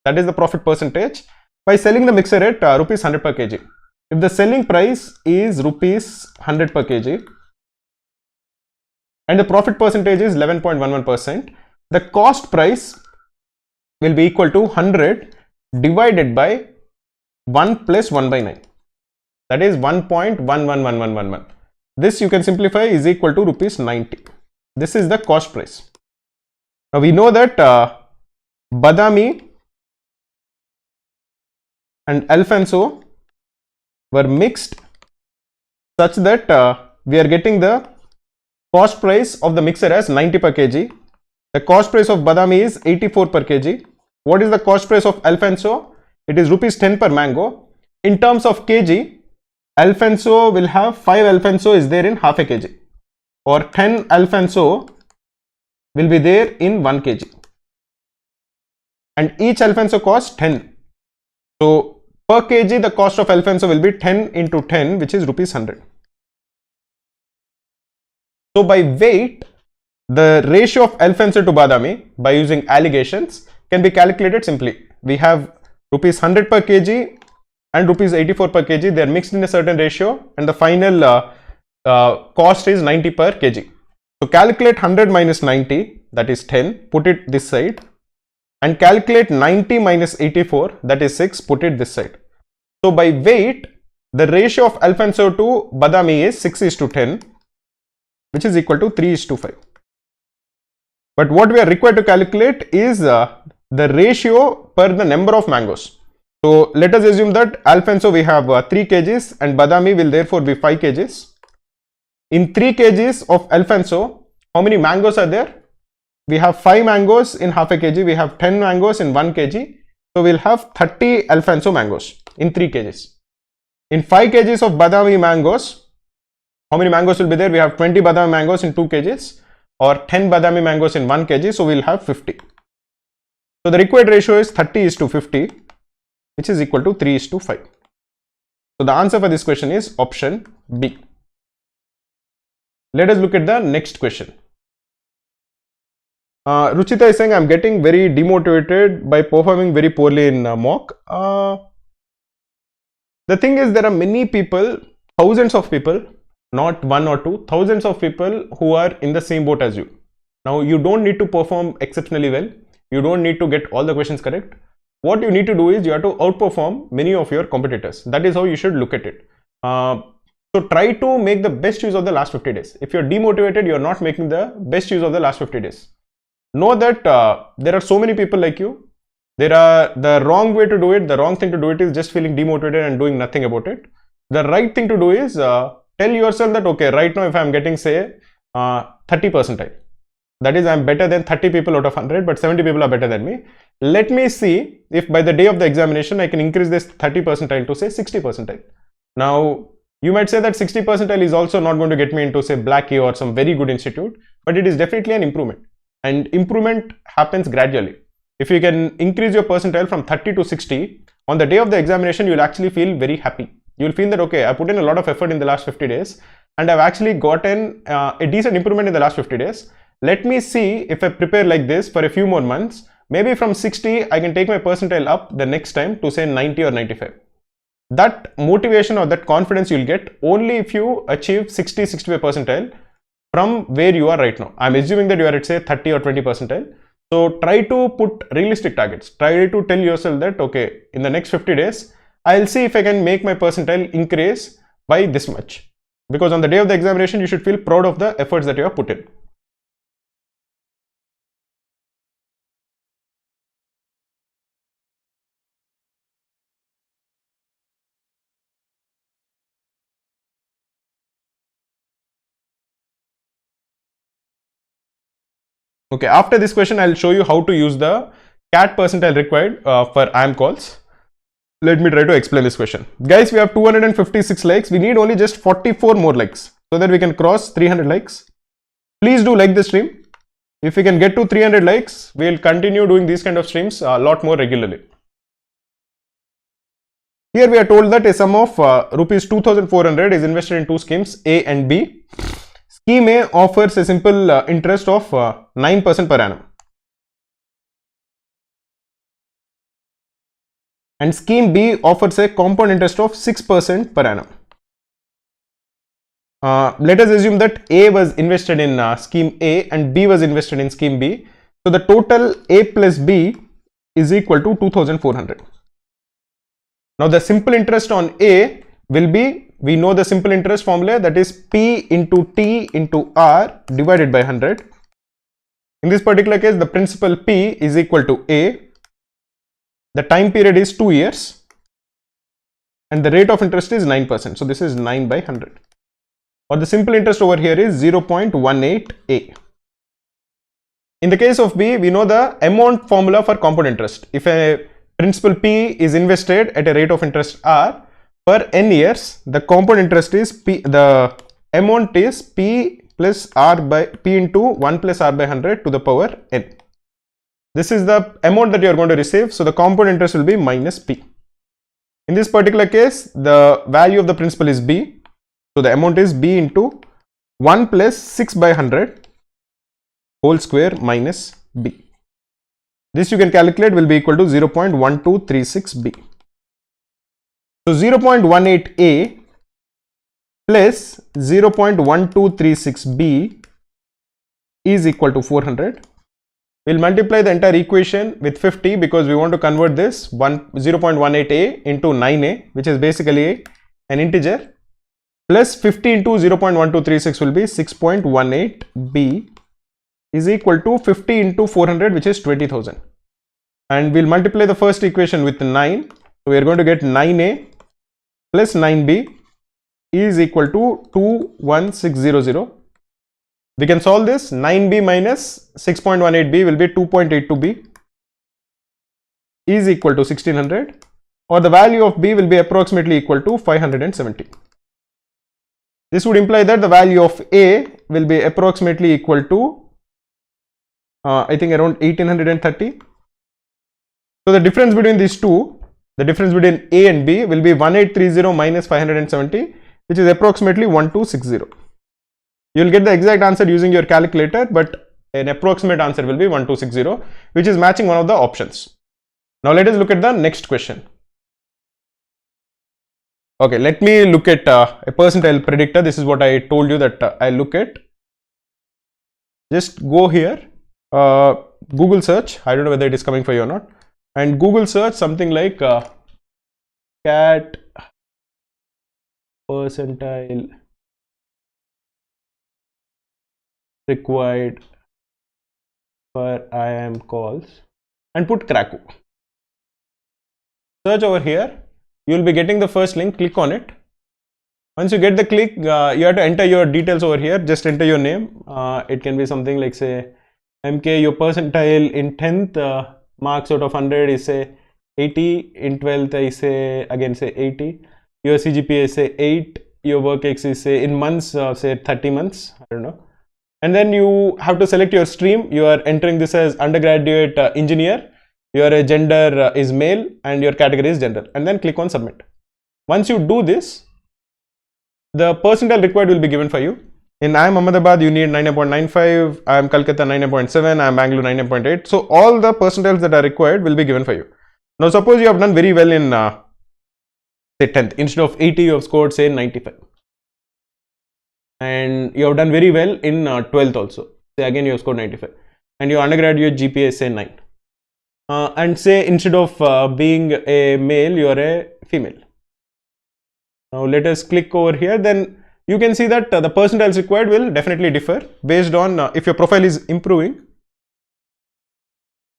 That is the profit percentage by selling the mixer at rupees 100 per kg. If the selling price is rupees 100 per kg and the profit percentage is 11.11%, the cost price will be equal to 100 divided by 1 plus 1/9. That is 1.111111. This you can simplify is equal to rupees 90. This is the cost price. Now we know that Badami and Alfonso were mixed such that we are getting the cost price of the mixer as 90 per kg. The cost price of Badami is 84 per kg. What is the cost price of Alfonso? It is rupees 10 per mango. In terms of kg, Alfonso will have 5 Alfonso is there in half a kg, or 10 Alfonso will be there in 1 kg, and each Alfonso costs 10. So per kg the cost of Alfonso will be 10 into 10, which is rupees 100. So by weight, the ratio of Alfonso to Badami by using alligations can be calculated simply. We have rupees 100 per kg and rupees 84 per kg. They are mixed in a certain ratio, and the final cost is 90 per kg. So calculate 100 minus 90, that is 10, put it this side, and calculate 90 minus 84, that is 6, put it this side. So by weight, the ratio of Alfonso to Badami is 6:10, which is equal to 3:5. But what we are required to calculate is the ratio per the number of mangoes. So let us assume that Alfonso we have 3 kgs and Badami will therefore be 5 kgs. In 3 kgs of Alfonso, how many mangoes are there? We have 5 mangoes in half a kg, we have 10 mangoes in 1 kg. So we'll have 30 Alfonso mangoes in 3 kgs. In 5 kgs of Badami mangoes, how many mangoes will be there? We have 20 Badami mangoes in 2 kgs. or 10 badami mangoes in 1 kg, so we'll have 50. So the required ratio is 30:50, which is equal to 3:5. So the answer for this question is option B. Let us look at the next question. Ruchita is saying, I'm getting very demotivated by performing very poorly in mock. The thing is, there are many people, thousands of people, not one or two, thousands of people who are in the same boat as you. Now, you don't need to perform exceptionally well. You don't need to get all the questions correct. What you need to do is you have to outperform many of your competitors. That is how you should look at it. So try to make the best use of the last 50 days. If you're demotivated, you're not making the best use of the last 50 days. Know that there are so many people like you. The wrong way to do it, the wrong thing to do it is just feeling demotivated and doing nothing about it. The right thing to do is tell yourself that, okay, right now if I'm getting say 30 percentile, that is I'm better than 30 people out of 100, but 70 people are better than me. Let me see if by the day of the examination I can increase this 30 percentile to say 60 percentile. Now, you might say that 60 percentile is also not going to get me into say Black A or some very good institute, but it is definitely an improvement. And improvement happens gradually. If you can increase your percentile from 30 to 60, on the day of the examination, you'll actually feel very happy. You'll feel that, okay, I put in a lot of effort in the last 50 days and I've actually gotten a decent improvement in the last 50 days. Let me see if I prepare like this for a few more months. Maybe from 60, I can take my percentile up the next time to say 90 or 95. That motivation or that confidence you'll get only if you achieve 60, 65 percentile from where you are right now. I'm assuming that you are at say 30 or 20 percentile. So try to put realistic targets. Try to tell yourself that, okay, in the next 50 days, I'll see if I can make my percentile increase by this much. Because on the day of the examination, you should feel proud of the efforts that you have put in. Okay, after this question, I'll show you how to use the CAT percentile required for IIM calls. Let me try to explain this question. Guys, we have 256 likes. We need only just 44 more likes so that we can cross 300 likes. Please do like the stream. If we can get to 300 likes, we'll continue doing these kind of streams a lot more regularly. Here we are told that a sum of rupees 2,400 is invested in two schemes, A and B. Scheme A offers a simple interest of 9% per annum. And scheme B offers a compound interest of 6% per annum. Let us assume that A was invested in scheme A and B was invested in scheme B. So the total A plus B is equal to 2,400. Now the simple interest on A will be, we know the simple interest formula, that is P into T into R divided by 100. In this particular case, the principal P is equal to A. The time period is 2 years and the rate of interest is 9%. So this is 9 by 100. Or the simple interest over here is 0.18A. In the case of B, we know the amount formula for compound interest. If a principal P is invested at a rate of interest R, per n years, the compound interest is P, the amount is P plus R by P into 1 plus R by 100 to the power n. This is the amount that you are going to receive. So the compound interest will be minus P. In this particular case, the value of the principal is B. So the amount is B into 1 plus 6 by 100 whole square minus B. This you can calculate will be equal to 0.1236B. So 0.18A plus 0.1236B is equal to 400. We'll multiply the entire equation with 50 because we want to convert this 0.18A into 9A, which is basically an integer, plus 50 into 0.1236 will be 6.18B is equal to 50 into 400, which is 20,000. And we'll multiply the first equation with 9. So we are going to get 9A plus 9B is equal to 21600. We can solve this. 9B minus 6.18B will be 2.82B is equal to 1600, or the value of B will be approximately equal to 570. This would imply that the value of A will be approximately equal to I think around 1830. So the difference between these two, the difference between A and B will be 1830 minus 570, which is approximately 1260. You will get the exact answer using your calculator, but an approximate answer will be 1260, which is matching one of the options. Now let us look at the next question. Okay, let me look at a percentile predictor. This is what I told you that I look at. Just go here, Google search. I don't know whether it is coming for you or not. And Google search something like CAT percentile required for IIM calls and put CAT. Search over here. You will be getting the first link. Click on it. Once you get the click, you have to enter your details over here. Just enter your name. It can be something like, say, MK. Your percentile in 10th marks out of 100 is, say, 80. In 12th is, say, again, say 80. Your CGPA is, say, 8. Your work X is, say, in months, say 30 months. I don't know. And then you have to select your stream. You are entering this as undergraduate engineer. Your gender is male and your category is general, and then click on submit. Once you do this, the percentile required will be given for you. In I am Ahmedabad, you need 99.95. I am Calcutta 99.7. I am Bangalore 99.8. So all the percentiles that are required will be given for you. Now suppose you have done very well in say 10th. Instead of 80, you have scored, say, 95. And you have done very well in 12th also. Say again you have scored 95. And your undergraduate GPA is, say, 9. And say instead of being a male, you are a female. Now let us click over here. Then you can see that the percentiles required will definitely differ based on if your profile is improving.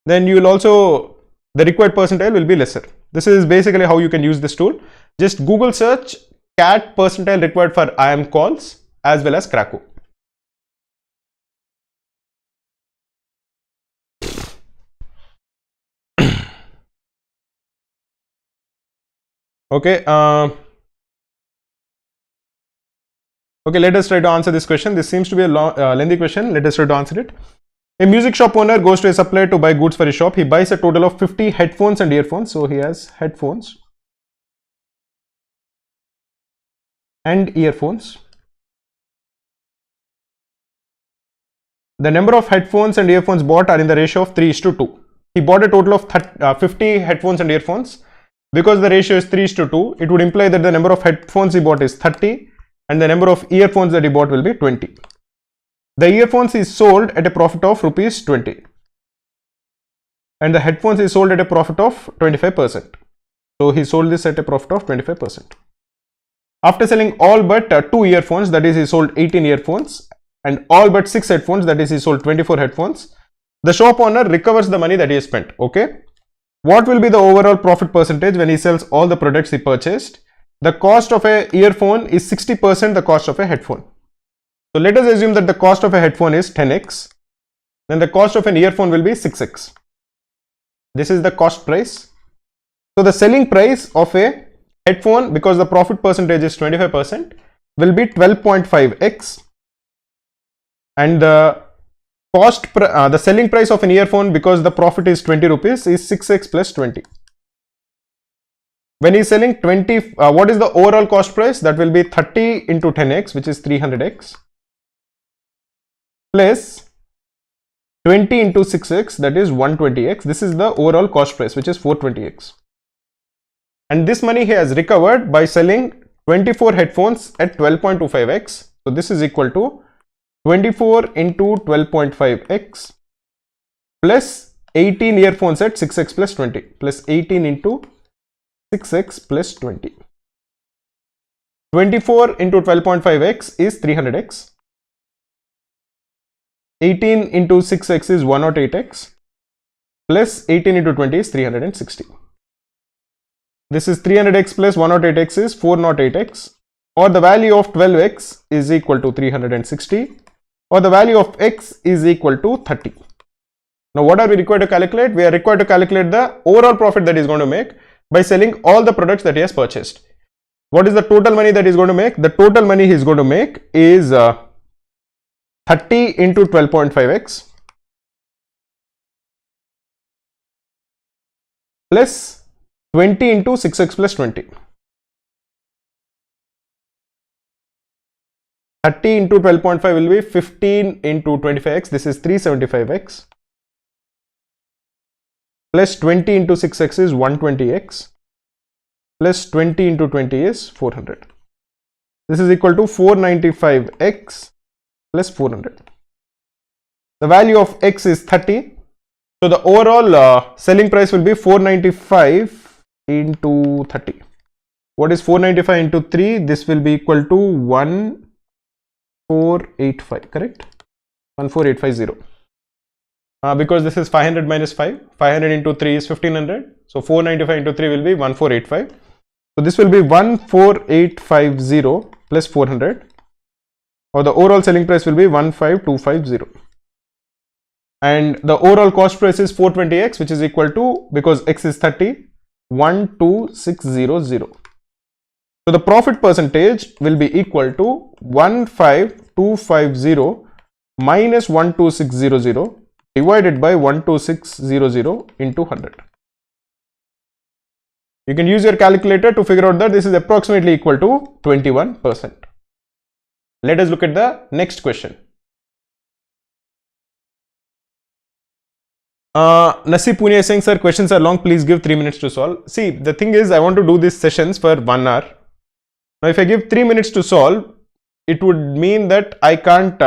Then you will also, the required percentile will be lesser. This is basically how you can use this tool. Just Google search CAT percentile required for IIM calls as well as CAT. Okay. Okay, let us try to answer this question. This seems to be a lengthy question. Let us try to answer it. A music shop owner goes to a supplier to buy goods for his shop. He buys a total of 50 headphones and earphones. So he has headphones and earphones. The number of headphones and earphones bought are in the ratio of 3:2. He bought a total of 50 headphones and earphones. Because the ratio is 3:2, it would imply that the number of headphones he bought is 30 and the number of earphones that he bought will be 20. The earphones is sold at a profit of rupees 20 and the headphones is sold at a profit of 25%. So he sold this at a profit of 25%. After selling all but 2 earphones, that is he sold 18 earphones, and all but 6 headphones, that is he sold 24 headphones, the shop owner recovers the money that he has spent. Okay. What will be the overall profit percentage when he sells all the products he purchased? The cost of a earphone is 60% the cost of a headphone. So let us assume that the cost of a headphone is 10x. Then the cost of an earphone will be 6x. This is the cost price. So the selling price of a headphone, because the profit percentage is 25%, will be 12.5x. And the the selling price of an earphone, because the profit is 20 rupees, is 6x plus 20. When he is selling 20, what is the overall cost price? That will be 30 into 10x, which is 300x, plus 20 into 6x, that is 120x. This is the overall cost price, which is 420x. And this money he has recovered by selling 24 headphones at 12.25x. So this is equal to 24 into 12.5x plus 18 earphones at 6x plus 20 plus 18 into 6x plus 20. 24 into 12.5x is 300x. 18 into 6x is 108x plus 18 into 20 is 360. This is 300x plus 108x is 408x, or the value of 12x is equal to 360, or the value of x is equal to 30. Now what are we required to calculate? We are required to calculate the overall profit that he is going to make by selling all the products that he has purchased. What is the total money that he is going to make? The total money he is going to make is 30 into 12.5x plus 20 into 6x plus 20. 30 into 12.5 will be 15 into 25x. This is 375x. Plus 20 into 6x is 120x. Plus 20 into 20 is 400. This is equal to 495x plus 400. The value of x is 30. So the overall selling price will be 495 into 30. What is 495 into 3? This will be equal to 1485, correct? 14850. Because this is 500 minus 5. 500 into 3 is 1500. So 495 into 3 will be 1485. So this will be 14850 plus 400. Or the overall selling price will be 15250. And the overall cost price is 420x, which is equal to, because x is 30, 12600. So the profit percentage will be equal to 15250 minus 12600 divided by 12600 into 100. You can use your calculator to figure out that this is approximately equal to 21%. Let us look at the next question. Nasib Pune is saying, sir, questions are long, please give 3 minutes to solve. See, the thing is, I want to do these sessions for 1 hour. Now, if I give 3 minutes to solve, it would mean that I can't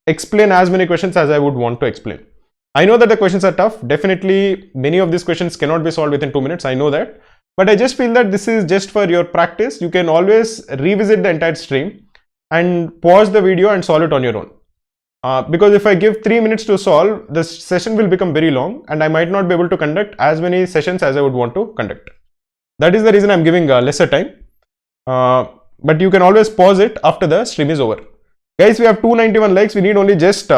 explain as many questions as I would want to explain. I know that the questions are tough. Definitely, many of these questions cannot be solved within 2 minutes. I know that. But I just feel that this is just for your practice. You can always revisit the entire stream and pause the video and solve it on your own. Because if I give 3 minutes to solve, the session will become very long and I might not be able to conduct as many sessions as I would want to conduct. That is the reason I'm giving lesser time. But you can always pause it after the stream is over. Guys, we have 291 likes. We need only just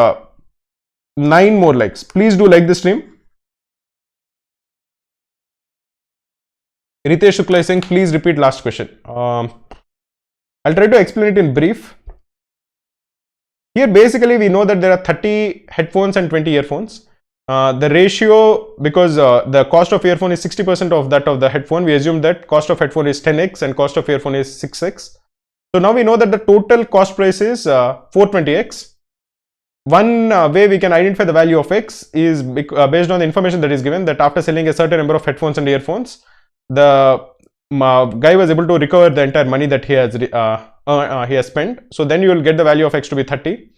9 more likes. Please do like the stream. Ritesh Shukla is saying, please repeat last question. I'll try to explain it in brief. Here basically we know that there are 30 headphones and 20 earphones. The ratio, because the cost of earphone is 60% of that of the headphone, we assume that cost of headphone is 10x and cost of earphone is 6x. So now we know that the total cost price is 420x. One way we can identify the value of x is based on the information that is given, that after selling a certain number of headphones and earphones, the guy was able to recover the entire money that he has spent. So then you will get the value of x to be 30.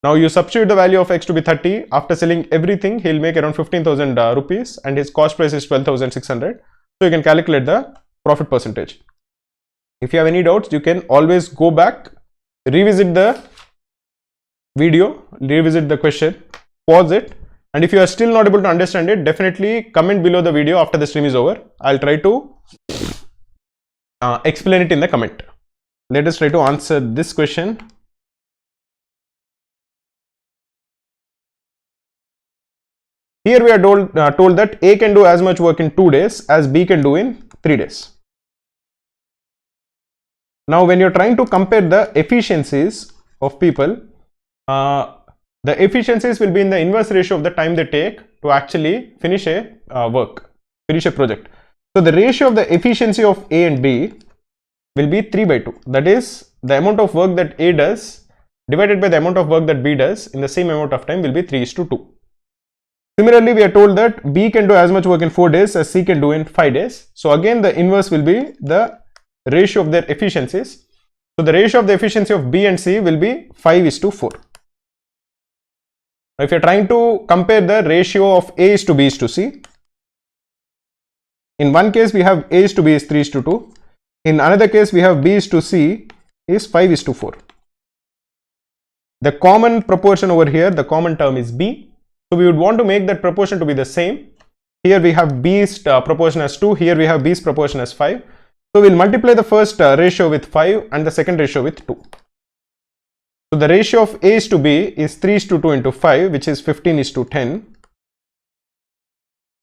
Now you substitute the value of x to be 30. After selling everything, he'll make around 15,000 rupees and his cost price is 12,600. So you can calculate the profit percentage. If you have any doubts, you can always go back, revisit the video, revisit the question, pause it. And if you are still not able to understand it, definitely comment below the video after the stream is over. I'll try to explain it in the comment. Let us try to answer this question. Here we are told that A can do as much work in 2 days as B can do in 3 days. Now when you're trying to compare the efficiencies of people, the efficiencies will be in the inverse ratio of the time they take to actually finish a finish a project. So the ratio of the efficiency of A and B will be 3/2. That is, the amount of work that A does divided by the amount of work that B does in the same amount of time will be 3:2. Similarly, we are told that B can do as much work in 4 days as C can do in 5 days. So again, the inverse will be the ratio of their efficiencies. So the ratio of the efficiency of B and C will be 5:4. Now, if you are trying to compare the ratio of A is to B is to C, in one case we have A is to B is 3:2. In another case we have B is to C is 5:4. The common proportion over here, the common term is B. So we would want to make that proportion to be the same. Here we have B's proportion as 2. Here we have B's proportion as 5. So we'll multiply the first ratio with 5 and the second ratio with 2. So the ratio of A is to B is 3:2 into 5, which is 15:10.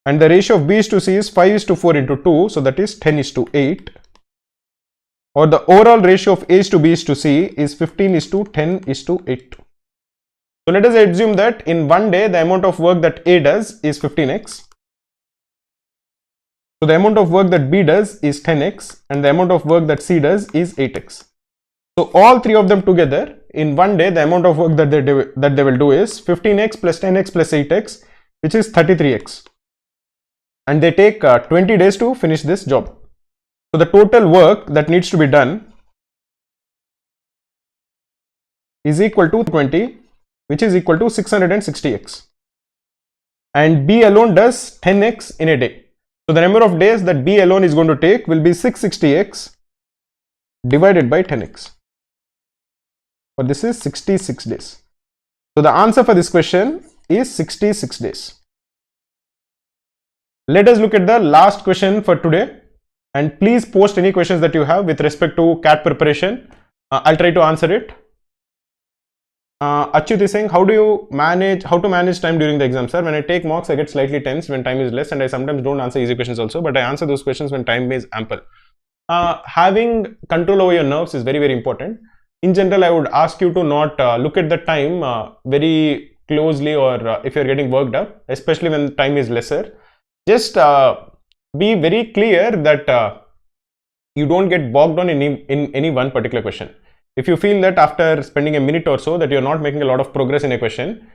And the ratio of B is to C is 5:4 into 2, so that is 10:8. Or the overall ratio of A is to B is to C is 15:10:8. So let us assume that in one day the amount of work that A does is 15x. So the amount of work that B does is 10x and the amount of work that C does is 8x. So all three of them together in one day, the amount of work that they will do is 15x plus 10x plus 8x, which is 33x. And they take 20 days to finish this job. So the total work that needs to be done is equal to 20, which is equal to 660x. And B alone does 10x in a day. So the number of days that B alone is going to take will be 660x divided by 10x. But this is 66 days. So the answer for this question is 66 days. Let us look at the last question for today. And please post any questions that you have with respect to CAT preparation. I'll try to answer it. Achyut is saying, how to manage time during the exam, sir? When I take mocks, I get slightly tense when time is less, and I sometimes don't answer easy questions also, but I answer those questions when time is ample. Having control over your nerves is very, very important. In general, I would ask you to not look at the time very closely, or if you're getting worked up, especially when time is lesser. Just be very clear that you don't get bogged down in any one particular question. If you feel that after spending a minute or so that you're not making a lot of progress in a question,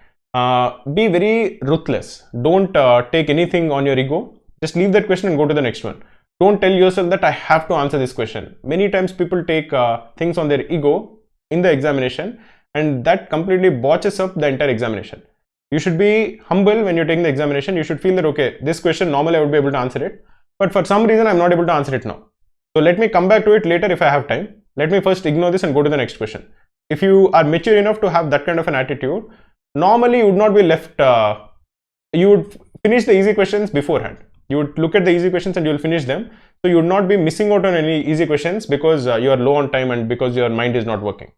be very ruthless. Don't take anything on your ego. Just leave that question and go to the next one. Don't tell yourself that I have to answer this question. Many times people take things on their ego in the examination, and that completely botches up the entire examination. You should be humble when you're taking the examination. You should feel that, okay, this question normally I would be able to answer it, but for some reason I'm not able to answer it now. So let me come back to it later if I have time. Let me first ignore this and go to the next question. If you are mature enough to have that kind of an attitude, normally you would not be left, you would finish the easy questions beforehand. You would look at the easy questions and you will finish them. So you would not be missing out on any easy questions because you are low on time and because your mind is not working.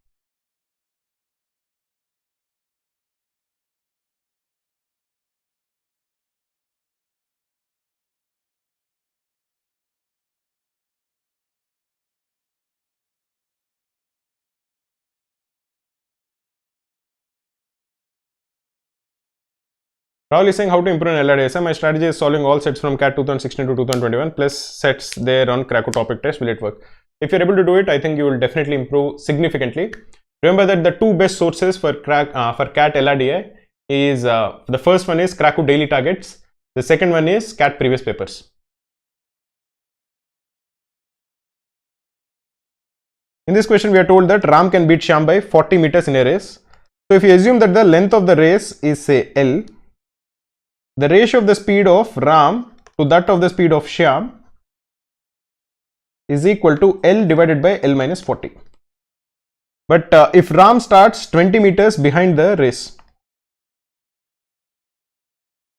Rahul is saying how to improve in LRDSM. My strategy is solving all sets from CAT 2016 to 2021 plus sets there on Krakow topic test. Will it work? If you're able to do it, I think you will definitely improve significantly. Remember that the two best sources for CAT LRDI is the first one is Krakow daily targets. The second one is CAT previous papers. In this question, we are told that Ram can beat Shyam by 40 meters in a race. So if you assume that the length of the race is say L, the ratio of the speed of Ram to that of the speed of Shyam is equal to L divided by L minus 40. But if Ram starts 20 meters behind the race,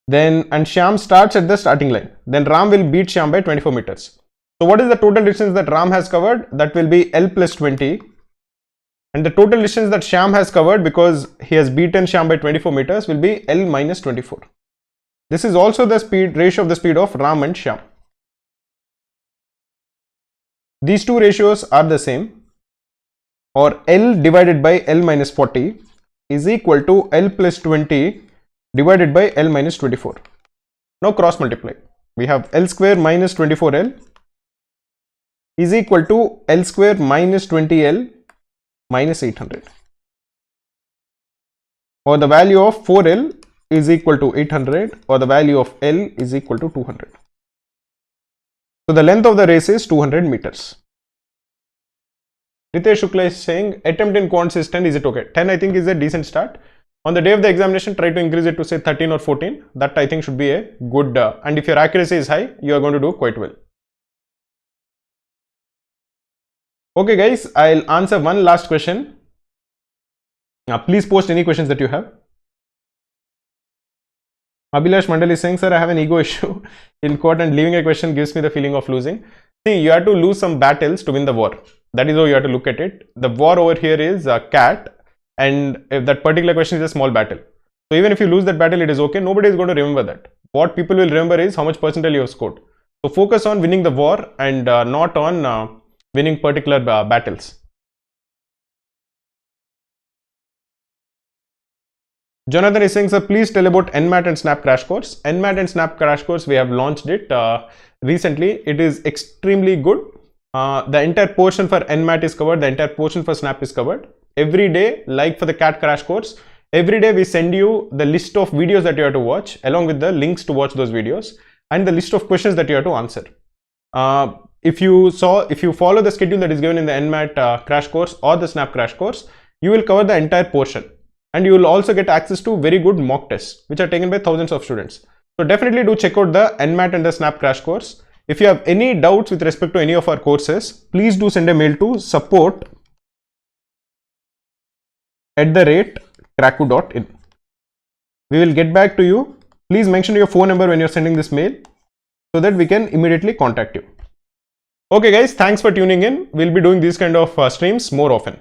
then and Shyam starts at the starting line, then Ram will beat Shyam by 24 meters. So what is the total distance that Ram has covered? That will be L plus 20. And the total distance that Shyam has covered, because he has beaten Shyam by 24 meters, will be L minus 24. This is also the speed ratio of the speed of Ram and Shyam. These two ratios are the same, or L divided by L minus 40 is equal to L plus 20 divided by L minus 24. Now cross multiply. We have L square minus 24L is equal to L square minus 20L minus 800. Or the value of 4L is equal to 800, or the value of L is equal to 200. So the length of the race is 200 meters. Ritesh Shukla is saying attempt in quants is 10. Is it okay? 10 I think is a decent start. On the day of the examination, try to increase it to say 13 or 14. That I think should be a good, and if your accuracy is high, you are going to do quite well. Okay guys, I'll answer one last question. Please post any questions that you have. Abhilash Mandal is saying, sir, I have an ego issue in court and leaving a question gives me the feeling of losing. See, you have to lose some battles to win the war. That is how you have to look at it. The war over here is CAT, and if that particular question is a small battle. So even if you lose that battle, it is okay. Nobody is going to remember that. What people will remember is how much percentile you have scored. So focus on winning the war and not on winning particular battles. Jonathan is saying, sir, please tell about NMAT and SNAP crash course. NMAT and SNAP crash course, we have launched it. recently. It is extremely good. The entire portion for NMAT is covered, the entire portion for SNAP is covered. Every day, like for the CAT crash course, every day we send you the list of videos that you have to watch along with the links to watch those videos and the list of questions that you have to answer. If you follow the schedule that is given in the NMAT crash course or the SNAP crash course, you will cover the entire portion, and you will also get access to very good mock tests which are taken by thousands of students. So definitely do check out the NMAT and the SNAP crash course. If you have any doubts with respect to any of our courses, please do send a mail to support@craku.in. We will get back to you. Please mention your phone number when you're sending this mail so that we can immediately contact you. Okay guys, thanks for tuning in. We'll be doing these kind of streams more often.